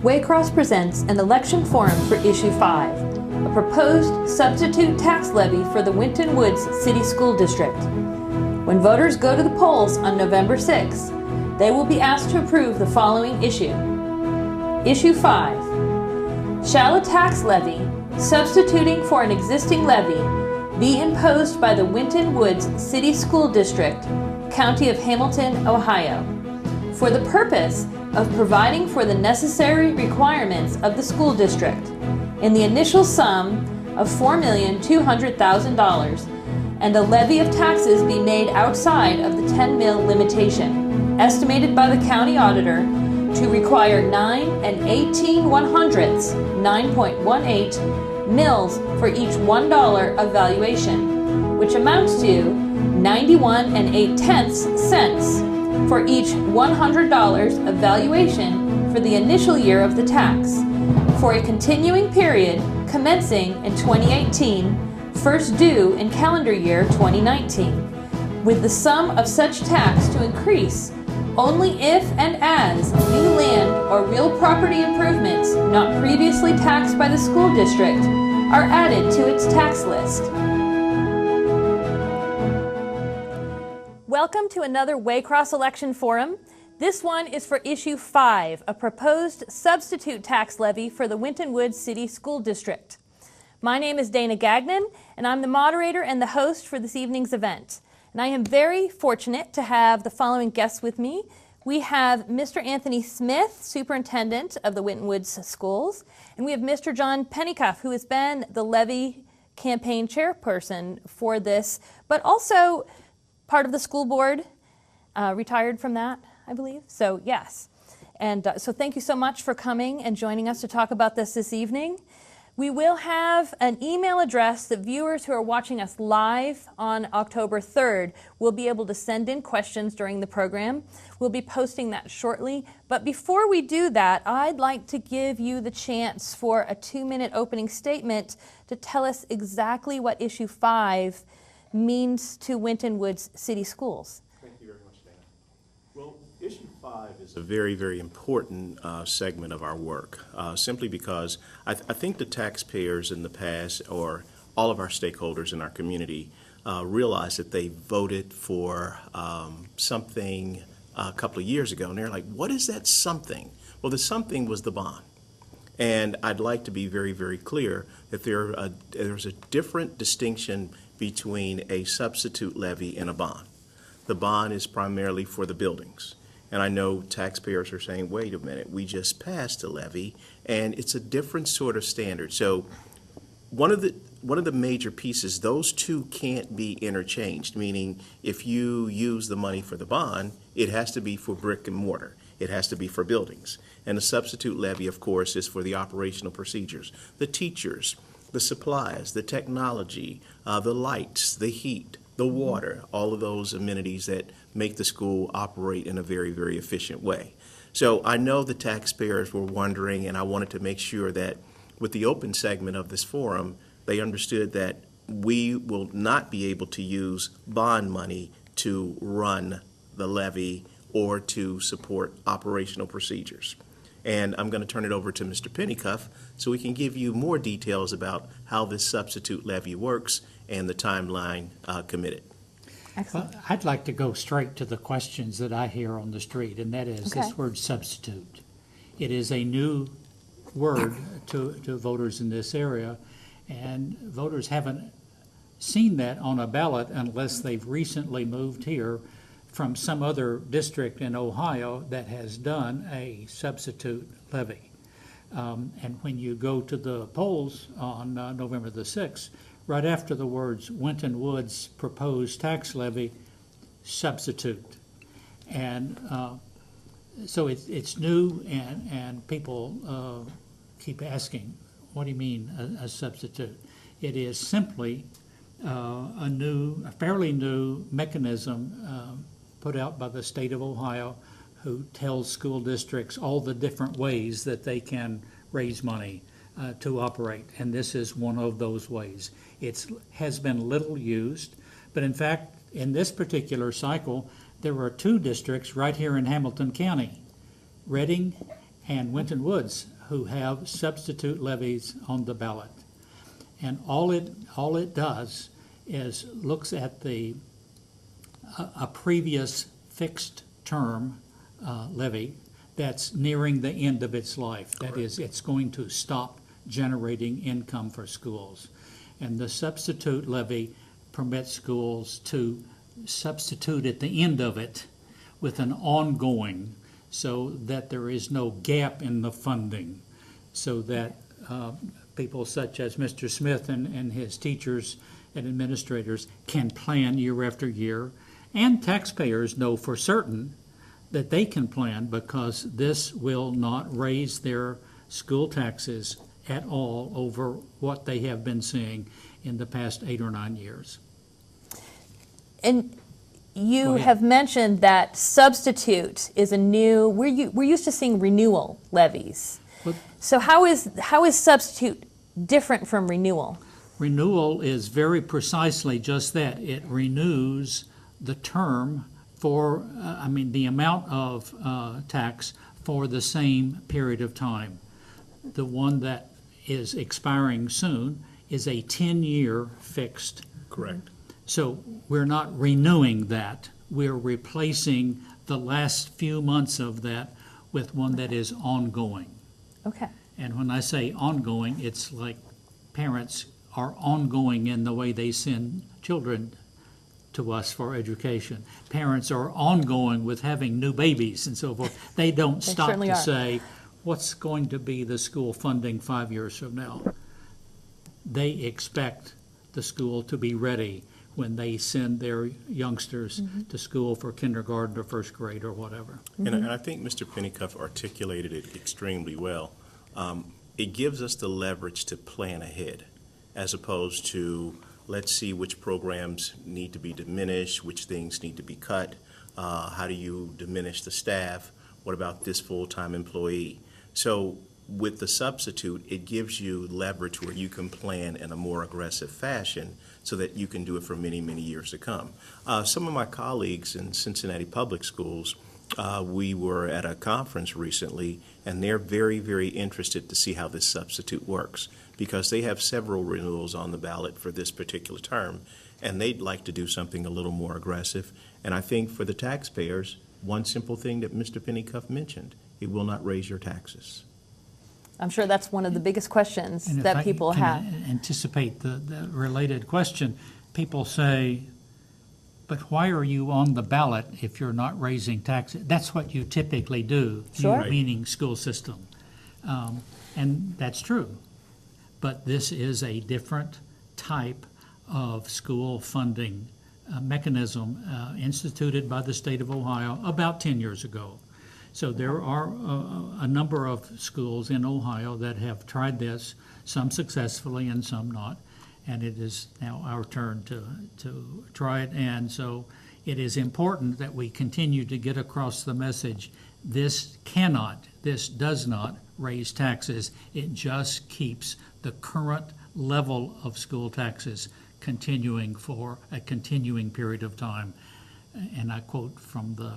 Waycross presents an election forum for Issue 5, a proposed substitute tax levy for the Winton Woods City School District. When voters go to the polls on November 6, they will be asked to approve the following issue. Issue 5. Shall a tax levy, substituting for an existing levy, be imposed by the Winton Woods City School District, County of Hamilton, Ohio, for the purpose of providing for the necessary requirements of the school district in the initial sum of $4,200,000 and a levy of taxes be made outside of the 10 mil limitation, estimated by the county auditor to require 9 18/100ths, 9.18 mils for each $1 of valuation, which amounts to 91 8/10 cents for each $100 of valuation for the initial year of the tax, for a continuing period commencing in 2018, first due in calendar year 2019, with the sum of such tax to increase only if and as new land or real property improvements not previously taxed by the school district are added to its tax list. Welcome to another Waycross Election Forum. This one is for Issue 5, a proposed substitute tax levy for the Winton Woods City School District. My name is Dana Gagnon, and I'm the moderator and the host for this evening's event. And I am very fortunate to have the following guests with me. We have Mr. Anthony Smith, Superintendent of the Winton Woods Schools, and we have Mr. John Pennycuff, who has been the levy campaign chairperson for this, but also part of the school board, retired from that, I believe. So yes, and so thank you so much for coming and joining us to talk about this evening. We will have an email address that viewers who are watching us live on October 3rd will be able to send in questions during the program. We'll be posting that shortly. But before we do that, I'd like to give you the chance for a 2-minute opening statement to tell us exactly what Issue 5 means to Winton Woods City Schools. Thank you very much, Dana. Well, Issue 5 is a very, very important segment of our work, simply because I think the taxpayers in the past, or all of our stakeholders in our community, realize that they voted for something a couple of years ago, and they're like, what is that something? Well, the something was the bond. And I'd like to be very, very clear that there's a different distinction between a substitute levy and a bond. The bond is primarily for the buildings. And I know taxpayers are saying, wait a minute, we just passed a levy, and it's a different sort of standard. So one of the major pieces, those two can't be interchanged, meaning if you use the money for the bond, it has to be for brick and mortar. It has to be for buildings. And the substitute levy, of course, is for the operational procedures, the teachers, the supplies, the technology, the lights, the heat, the water, all of those amenities that make the school operate in a very, very efficient way. So I know the taxpayers were wondering, and I wanted to make sure that with the open segment of this forum, they understood that we will not be able to use bond money to run the levy or to support operational procedures. And I'm going to turn it over to Mr. Pennycuff so we can give you more details about how this substitute levy works and the timeline committed. Excellent. Well, I'd like to go straight to the questions that I hear on the street, and that is this word substitute. It is a new word to voters in this area, and voters haven't seen that on a ballot unless they've recently moved here from some other district in Ohio that has done a substitute levy. And when you go to the polls on November the 6th, right after the words Winton Woods proposed tax levy, substitute. And so it's new, and people keep asking, what do you mean a substitute? It is simply a fairly new mechanism put out by the state of Ohio, who tells school districts all the different ways that they can raise money to operate, and this is one of those ways. It has been little used, but in fact, in this particular cycle, there are two districts right here in Hamilton County, Reading and Winton Woods, who have substitute levies on the ballot. And all it does is looks at a previous fixed term levy that's nearing the end of its life. That is, it's going to stop generating income for schools. And the substitute levy permits schools to substitute at the end of it with an ongoing, so that there is no gap in the funding, so that people such as Mr. Smith and his teachers and administrators can plan year after year, and taxpayers know for certain that they can plan, because this will not raise their school taxes at all over what they have been seeing in the past 8 or 9 years. And you have mentioned that substitute is a new, we're used to seeing renewal levies. So how is substitute different from renewal? Renewal is very precisely just that. It renews the term for, the amount of tax for the same period of time. The one that is expiring soon is a 10-year fixed. Correct. So we're not renewing that. We're replacing the last few months of that with one that is ongoing. Okay. And when I say ongoing, it's like parents are ongoing in the way they send children to us for education. Parents are ongoing with having new babies and so forth. They don't stop to say, what's going to be the school funding 5 years from now? They expect the school to be ready when they send their youngsters to school for kindergarten or first grade or whatever. And I think Mr. Pennycuff articulated it extremely well. It gives us the leverage to plan ahead, as opposed to, let's see which programs need to be diminished, which things need to be cut, how do you diminish the staff, what about this full-time employee? So with the substitute, it gives you leverage where you can plan in a more aggressive fashion so that you can do it for many, many years to come. Some of my colleagues in Cincinnati Public Schools, we were at a conference recently, and they're very, very interested to see how this substitute works, because they have several renewals on the ballot for this particular term, and they'd like to do something a little more aggressive. And I think for the taxpayers, one simple thing that Mr. Pennycuff mentioned, it will not raise your taxes. I'm sure that's one of the biggest questions And that people have. Anticipate the related question. People say, but why are you on the ballot if you're not raising taxes? That's what you typically do, Sure. you meaning school system. And that's true. But this is a different type of school funding mechanism instituted by the state of Ohio about 10 years ago. So there are a number of schools in Ohio that have tried this, some successfully and some not. And it is now our turn to try it. And so it is important that we continue to get across the message. This does not raise taxes. It just keeps the current level of school taxes continuing for a continuing period of time. And I quote from the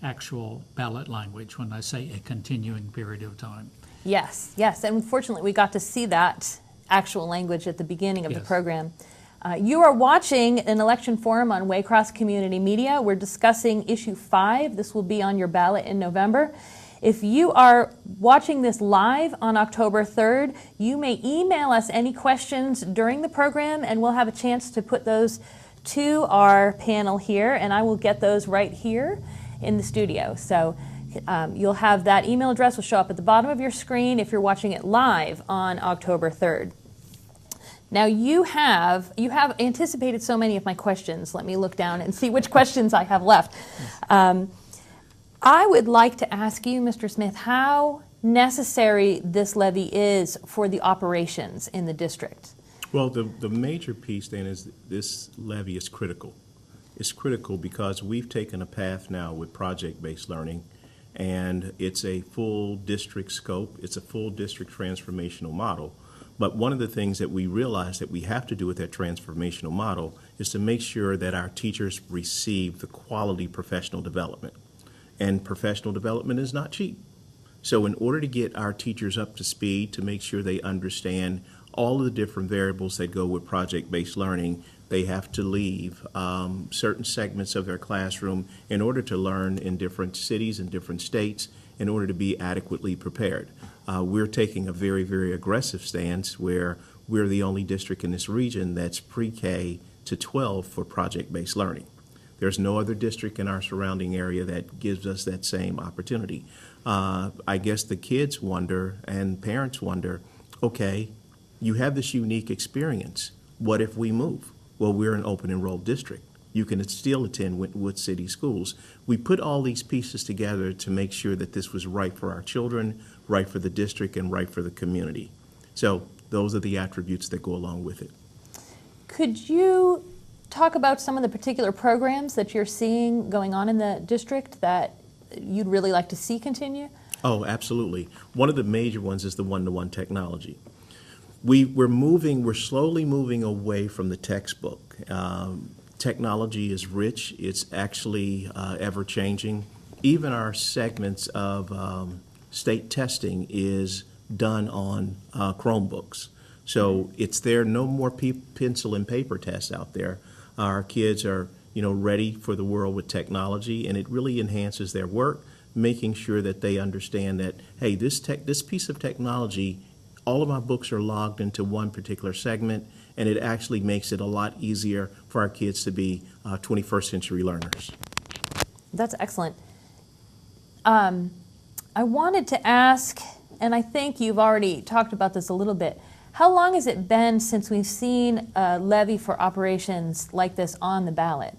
actual ballot language when I say a continuing period of time. Yes, yes. And unfortunately, we got to see that actual language at the beginning of the program. You are watching an election forum on Waycross Community Media. We're discussing issue 5. This will be on your ballot in November. If you are watching this live on October 3rd, you may email us any questions during the program, and we'll have a chance to put those to our panel here, and I will get those right here in the studio. So you'll have that email address will show up at the bottom of your screen if you're watching it live on October 3rd. Now you have anticipated so many of my questions. Let me look down and see which questions I have left. I would like to ask you, Mr. Smith, how necessary this levy is for the operations in the district. Well, the major piece then is this levy is critical. It's critical because we've taken a path now with project-based learning, and it's a full district scope. It's a full district transformational model. But one of the things that we realize that we have to do with that transformational model is to make sure that our teachers receive the quality professional development. And professional development is not cheap. So in order to get our teachers up to speed, to make sure they understand all of the different variables that go with project-based learning, they have to leave certain segments of their classroom in order to learn in different cities and different states in order to be adequately prepared. We're taking a very, very aggressive stance where we're the only district in this region that's pre-K to 12 for project-based learning. There's no other district in our surrounding area that gives us that same opportunity. I guess the kids wonder and parents wonder, okay, you have this unique experience. What if we move? Well, we're an open enrolled district. You can still attend Winton City Schools. We put all these pieces together to make sure that this was right for our children, right for the district, and right for the community. So those are the attributes that go along with it. Could you talk about some of the particular programs that you're seeing going on in the district that you'd really like to see continue? Oh, absolutely. One of the major ones is the one-to-one technology. We're slowly moving away from the textbook. Technology is rich. It's actually ever-changing. Even our segments of state testing is done on Chromebooks. So it's there, no more pencil and paper tests out there. Our kids are, ready for the world with technology, and it really enhances their work, making sure that they understand that, hey, this piece of technology, all of my books are logged into one particular segment, and it actually makes it a lot easier for our kids to be 21st century learners. That's excellent. I wanted to ask, and I think you've already talked about this a little bit, how long has it been since we've seen a levy for operations like this on the ballot?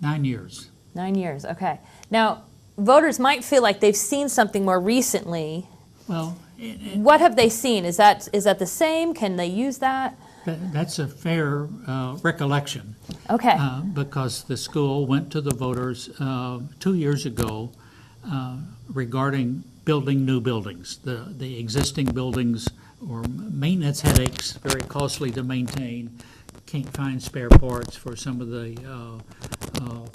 9 years. 9 years, okay. Now, voters might feel like they've seen something more recently. Well, what have they seen? Is that the same? Can they use that? that's a fair recollection. Okay. Because the school went to the voters 2 years ago regarding building new buildings. The existing buildings or maintenance headaches, very costly to maintain, can't find spare parts for some of the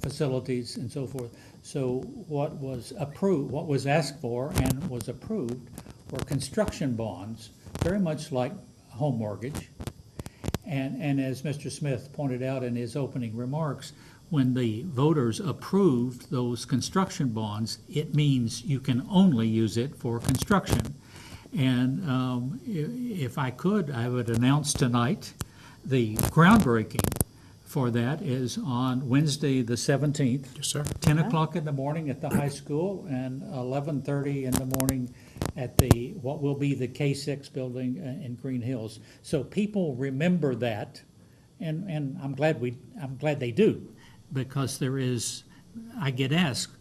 facilities and so forth. So what was approved, what was asked for and was approved were construction bonds, very much like a home mortgage. And as Mr. Smith pointed out in his opening remarks, when the voters approved those construction bonds, it means you can only use it for construction. And if I could, I would announce tonight the groundbreaking for that is on Wednesday the 17th. Yes, sir. 10 o'clock in the morning at the high school and 11:30 in the morning at what will be the K6 building in Green Hills. So people remember that, and I'm glad they do, because I get asked,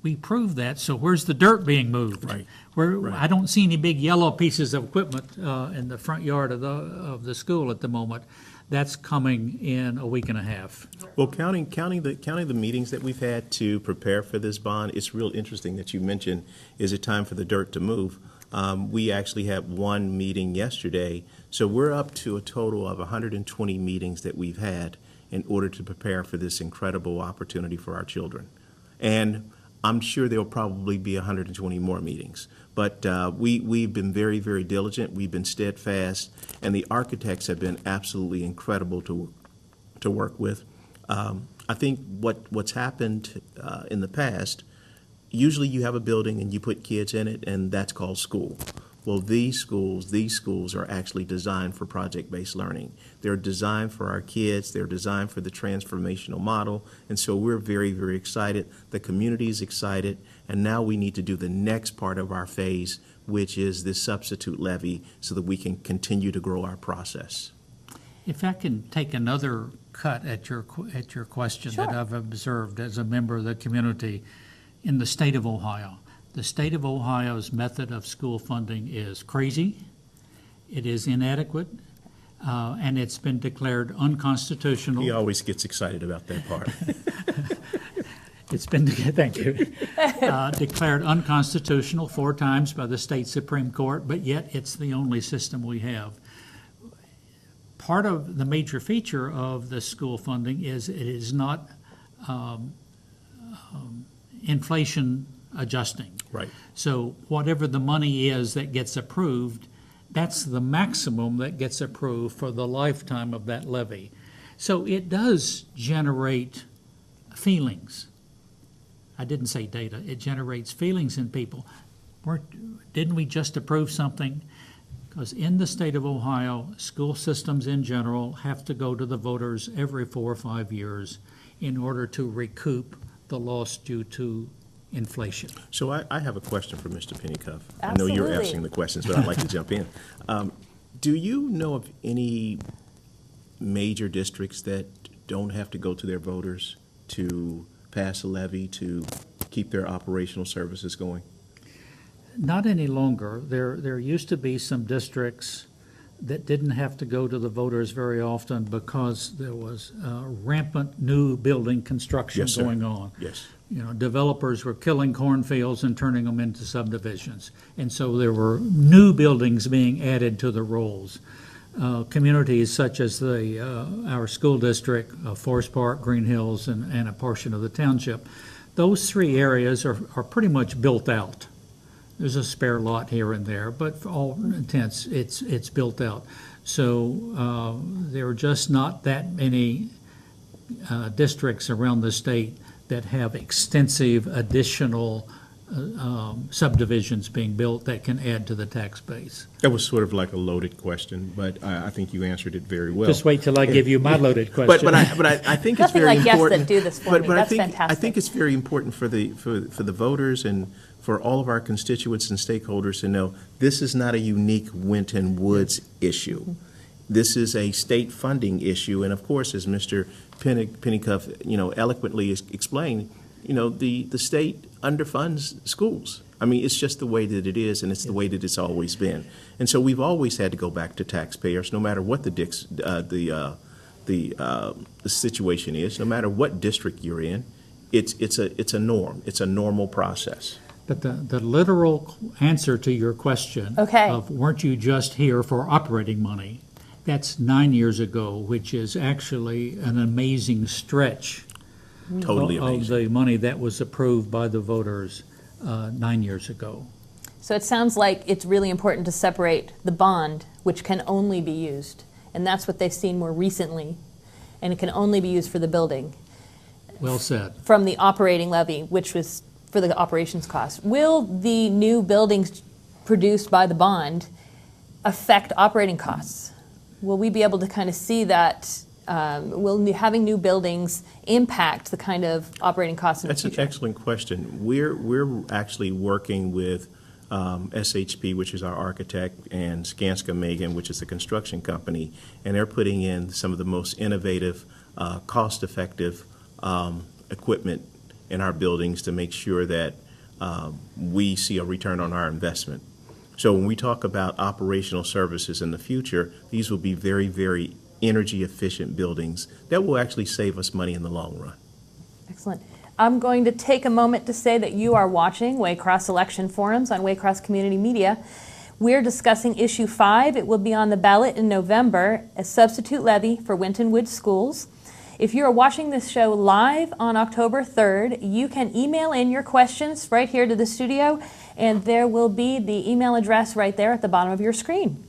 we proved that, so where's the dirt being moved? Right. Right. I don't see any big yellow pieces of equipment in the front yard of the school at the moment. That's coming in a week and a half. Well, counting the meetings that we've had to prepare for this bond, it's real interesting that you mentioned, is it time for the dirt to move? We actually had one meeting yesterday, so we're up to a total of 120 meetings that we've had in order to prepare for this incredible opportunity for our children. And I'm sure there'll probably be 120 more meetings. But we've been very, very diligent. We've been steadfast, and the architects have been absolutely incredible to work with. I think what's happened in the past, usually you have a building and you put kids in it, and that's called school. Well, these schools are actually designed for project-based learning. They're designed for our kids. They're designed for the transformational model. And so we're very, very excited. The community is excited. And now we need to do the next part of our phase, which is this substitute levy, so that we can continue to grow our process. If I can take another cut at your question. Sure. That I've observed as a member of the community in the state of Ohio. The state of Ohio's method of school funding is crazy, it is inadequate, and it's been declared unconstitutional. He always gets excited about that part. It's been, thank you, declared unconstitutional 4 times by the state Supreme Court, but yet it's the only system we have. Part of the major feature of the school funding is it is not inflation adjusting. Right. So whatever the money is that gets approved, that's the maximum that gets approved for the lifetime of that levy. So it does generate feelings. I didn't say data. It generates feelings in people. Didn't we just approve something? Because in the state of Ohio, school systems in general have to go to the voters every 4 or 5 years in order to recoup the loss due to inflation. So I have a question for Mr. Pennycuff. I know you're Absolutely. asking the questions, but I'd like to jump in. Do you know of any major districts that don't have to go to their voters to pass a levy to keep their operational services going? Not any longer. There used to be some districts that didn't have to go to the voters very often because there was rampant new building construction Yes, sir. going on. Yes. You know, developers were killing cornfields and turning them into subdivisions. And so there were new buildings being added to the rolls. Communities such as our school district, Forest Park, Green Hills, and a portion of the township, those 3 areas are pretty much built out. There's a spare lot here and there, but for all intents, it's built out. So there are just not that many districts around the state that have extensive additional subdivisions being built that can add to the tax base. That was sort of like a loaded question, but I think you answered it very well. Just wait till I give you my loaded question. But I think it's Nothing very like guests important. that do this for me. But That's I fantastic. think it's very important for the voters and for all of our constituents and stakeholders to know this is not a unique Winton Woods issue. This is a state funding issue, and of course, as Mr. Pennycuff, eloquently explained, the state underfunds schools. I mean, it's just the way that it is, and it's the way that it's always been. And so we've always had to go back to taxpayers, no matter what the situation is, no matter what district you're in. It's a norm. It's a normal process. But the literal answer to your question Okay. of weren't you just here for operating money, that's 9 years ago, which is actually an amazing stretch Totally of amazing. the money that was approved by the voters 9 years ago. So it sounds like it's really important to separate the bond, which can only be used, and that's what they've seen more recently, and it can only be used for the building, Well said. from the operating levy, which was for the operations cost. Will the new buildings produced by the bond affect operating costs? Will we be able to kind of see that? Will having new buildings impact the kind of operating costs in That's the an future? excellent question. We're actually working with SHP, which is our architect, and Skanska Megan, which is the construction company, and they're putting in some of the most innovative, cost-effective equipment in our buildings to make sure that we see a return on our investment. So when we talk about operational services in the future, these will be very, very energy-efficient buildings that will actually save us money in the long run. Excellent. I'm going to take a moment to say that you are watching Waycross Election Forums on Waycross Community Media. We're discussing Issue 5. It will be on the ballot in November, a substitute levy for Winton Woods schools. If you are watching this show live on October 3rd, you can email in your questions right here to the studio, and there will be the email address right there at the bottom of your screen.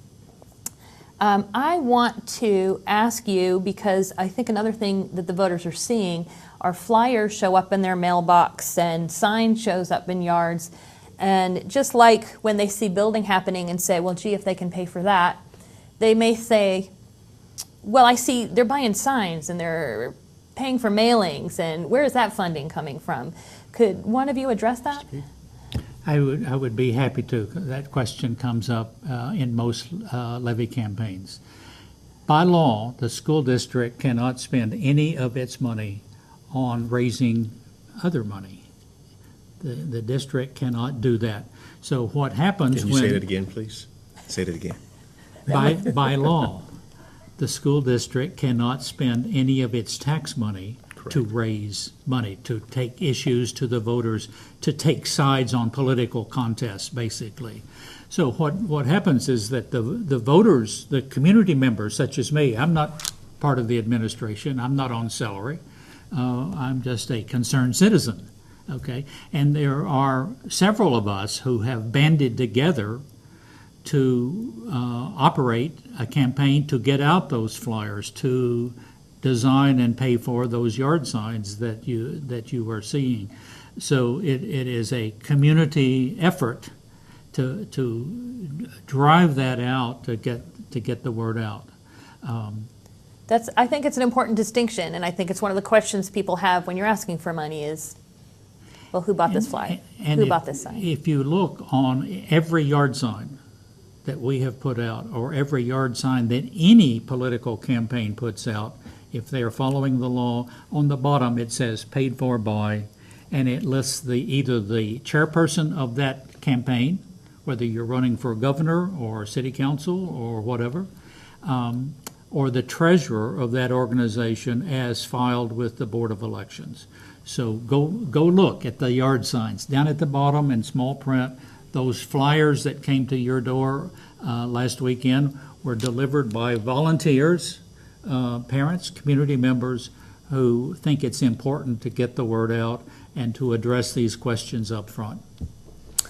I want to ask you, because I think another thing that the voters are seeing are flyers show up in their mailbox and signs shows up in yards. And just like when they see building happening and say, well, gee, if they can pay for that, they may say, well, I see they're buying signs and they're paying for mailings, and where is that funding coming from? Could one of you address that? I would be happy to. That question comes up in most levy campaigns. By law, the school district cannot spend any of its money on raising other money. The district cannot do that. So what happens Can you when... say that again, please? Say that again. By law, the school district cannot spend any of its tax money to raise money, to take issues to the voters, to take sides on political contests, basically. So what happens is that the voters, the community members such as me, I'm not part of the administration, I'm not on salary, I'm just a concerned citizen. Okay, and there are several of us who have banded together to operate a campaign to get out those flyers, to design and pay for those yard signs that you are seeing. So it is a community effort to drive that out, to get the word out. I think it's an important distinction, and I think it's one of the questions people have when you're asking for money is, well, who bought this flyer? Who bought this sign? If you look on every yard sign that we have put out, or every yard sign that any political campaign puts out, if they are following the law, on the bottom it says paid for by, and it lists either the chairperson of that campaign, whether you're running for governor or city council or whatever, or the treasurer of that organization as filed with the Board of Elections. So go look at the yard signs. Down at the bottom in small print, those flyers that came to your door last weekend were delivered by volunteers, parents, community members who think it's important to get the word out and to address these questions up front.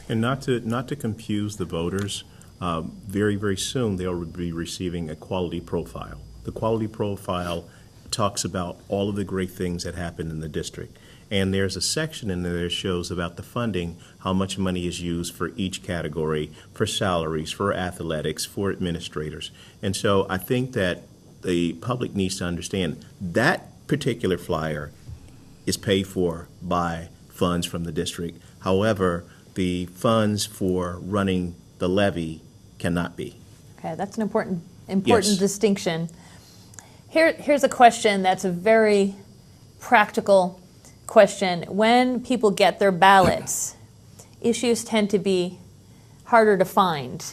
And not to confuse the voters, very, very soon they'll be receiving a quality profile. The quality profile talks about all of the great things that happen in the district. And there's a section in there that shows about the funding, how much money is used for each category, for salaries, for athletics, for administrators. And so I think that the public needs to understand that particular flyer is paid for by funds from the district. However, the funds for running the levy cannot be. Okay, that's an important Yes. distinction. Here's a question that's a very practical question. When people get their ballots, issues tend to be harder to find.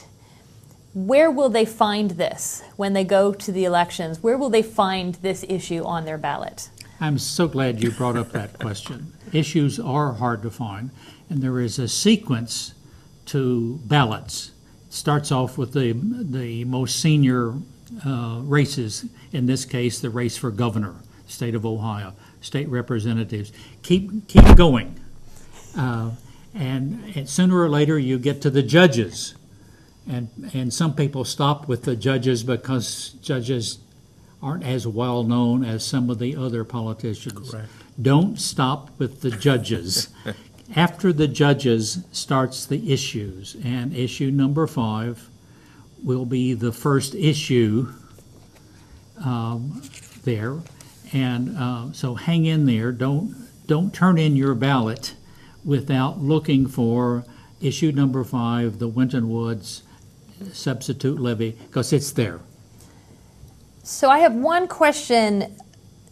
Where will they find this when they go to the elections? Where will they find this issue on their ballot? I'm so glad you brought up that question. Issues are hard to find, and there is a sequence to ballots. It starts off with the most senior races, in this case, the race for governor, state of Ohio, state representatives. Keep going. And sooner or later you get to the judges. And some people stop with the judges because judges aren't as well known as some of the other politicians. Correct. Don't stop with the judges. After the judges starts the issues, and issue number 5 will be the first issue there. And so hang in there. Don't turn in your ballot without looking for issue number 5, the Winton Woods substitute levy, because it's there. So I have one question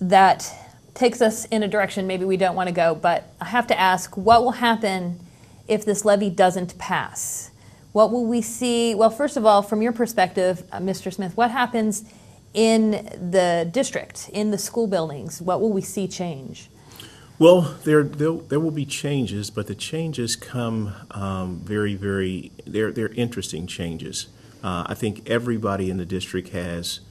that takes us in a direction maybe we don't want to go, but I have to ask, what will happen if this levy doesn't pass? What will we see? Well, first of all, from your perspective, Mr. Smith, what happens in the district, in the school buildings? What will we see change? Well, there will be changes, but the changes come they're interesting changes. I think everybody in the district has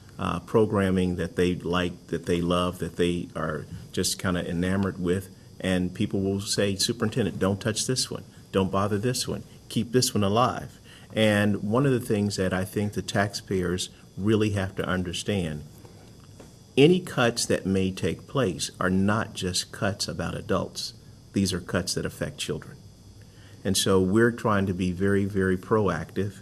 programming that they like, that they love, that they are just kind of enamored with, and people will say, Superintendent, don't touch this one, don't bother this one, keep this one alive. And one of the things that I think the taxpayers really have to understand, any cuts that may take place are not just cuts about adults. These are cuts that affect children. And so we're trying to be very, very proactive,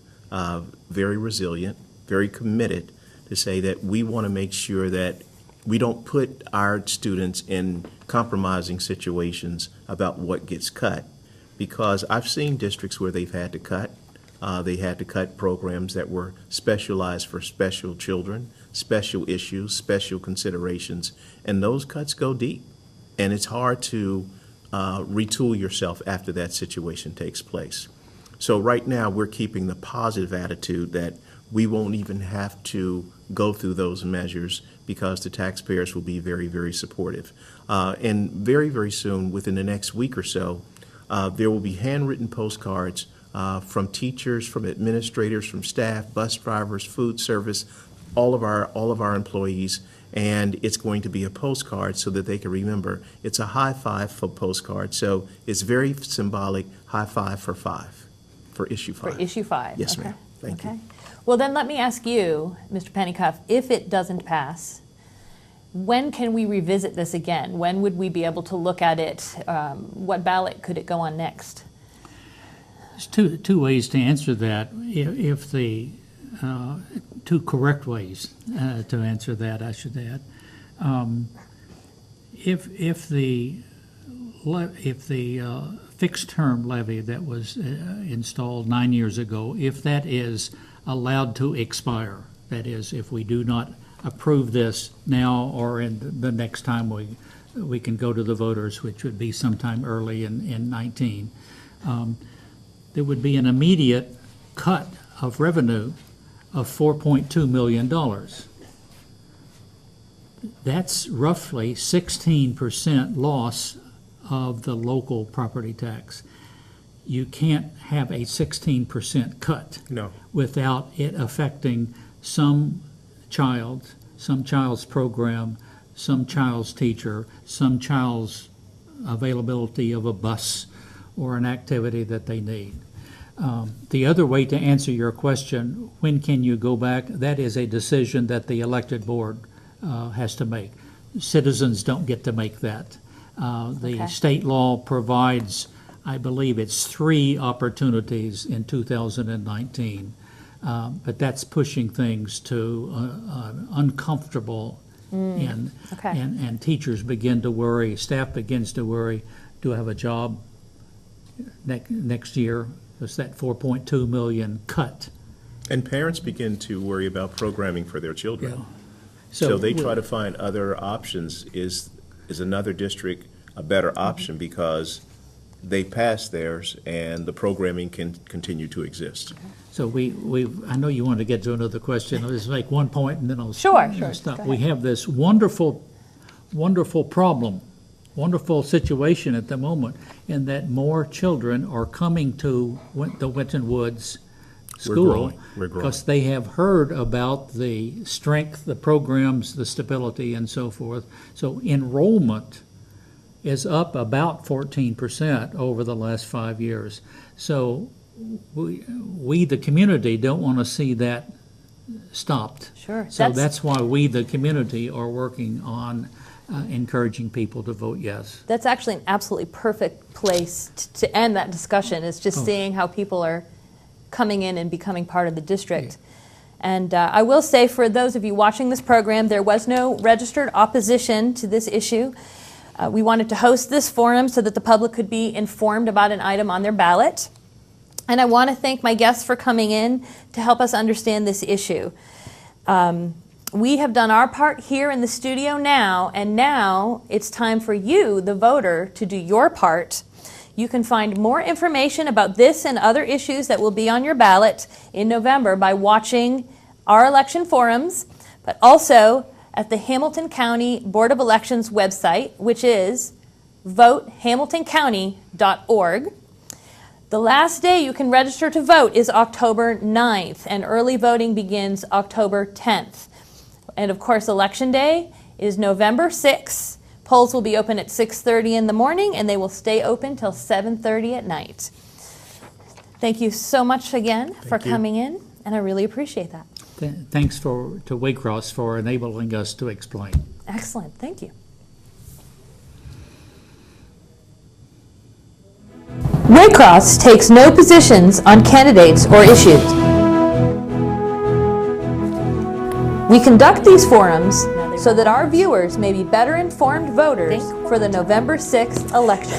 very resilient, very committed to say that we want to make sure that we don't put our students in compromising situations about what gets cut. Because I've seen districts where they've had to cut. They had to cut programs that were specialized for special children, special issues, special considerations, and those cuts go deep. And it's hard to retool yourself after that situation takes place. So right now we're keeping the positive attitude that we won't even have to go through those measures because the taxpayers will be very, very supportive. And very, very soon, within the next week or so, there will be handwritten postcards from teachers, from administrators, from staff, bus drivers, food service, all of our employees, and it's going to be a postcard so that they can remember. It's a high five for postcard, so it's very symbolic. High five for issue 5. For issue 5. Yes, okay. ma'am. Thank you. Well, then let me ask you, Mr. Pennycuff, if it doesn't pass, when can we revisit this again? When would we be able to look at it? What ballot could it go on next? There's two ways to answer that. If the two correct ways to answer that, I should add. If the fixed term levy that was installed 9 years ago, if that is allowed to expire, that is, if we do not approve this now or in the next time we can go to the voters, which would be sometime early in 19, there would be an immediate cut of revenue of $4.2 million. That's roughly 16% loss of the local property tax. You can't have a 16% cut without it affecting some child's program, some child's teacher, some child's availability of a bus or an activity that they need. The other way to answer your question, when can you go back, that is a decision that the elected board has to make. Citizens don't get to make that. The state law provides, I believe it's 3 opportunities in 2019, but that's pushing things to uncomfortable end. And teachers begin to worry, staff begins to worry, do I have a job next year? Is that 4.2 million cut? And parents begin to worry about programming for their children. Yeah. So they try to find other options. Is another district a better option because they passed theirs and the programming can continue to exist? So I know you want to get to another question. I'll just make one point and then I'll Sure. stop. We have this wonderful problem, wonderful situation at the moment, in that more children are coming to the Winton Woods School because they have heard about the strength, the programs, the stability, and so forth. So enrollment is up about 14% over the last 5 years. So we the community, don't want to see that stopped. Sure. So that's why we, the community, are working on encouraging people to vote yes. That's actually an absolutely perfect place to end that discussion, is just seeing how people are coming in and becoming part of the district. Yeah. And I will say, for those of you watching this program, there was no registered opposition to this issue. We wanted to host this forum so that the public could be informed about an item on their ballot. And I want to thank my guests for coming in to help us understand this issue. We have done our part here in the studio now, and now it's time for you, the voter, to do your part. You can find more information about this and other issues that will be on your ballot in November by watching our election forums, but also at the Hamilton County Board of Elections website, which is votehamiltoncounty.org. The last day you can register to vote is October 9th, and early voting begins October 10th. And of course, Election Day is November 6th. Polls will be open at 6:30 in the morning, and they will stay open till 7:30 at night. Thank you so much again for coming in, and I really appreciate that. Thanks to Waycross for enabling us to explain. Excellent. Thank you. Waycross takes no positions on candidates or issues. We conduct these forums so that our viewers may be better informed voters for the November 6th election.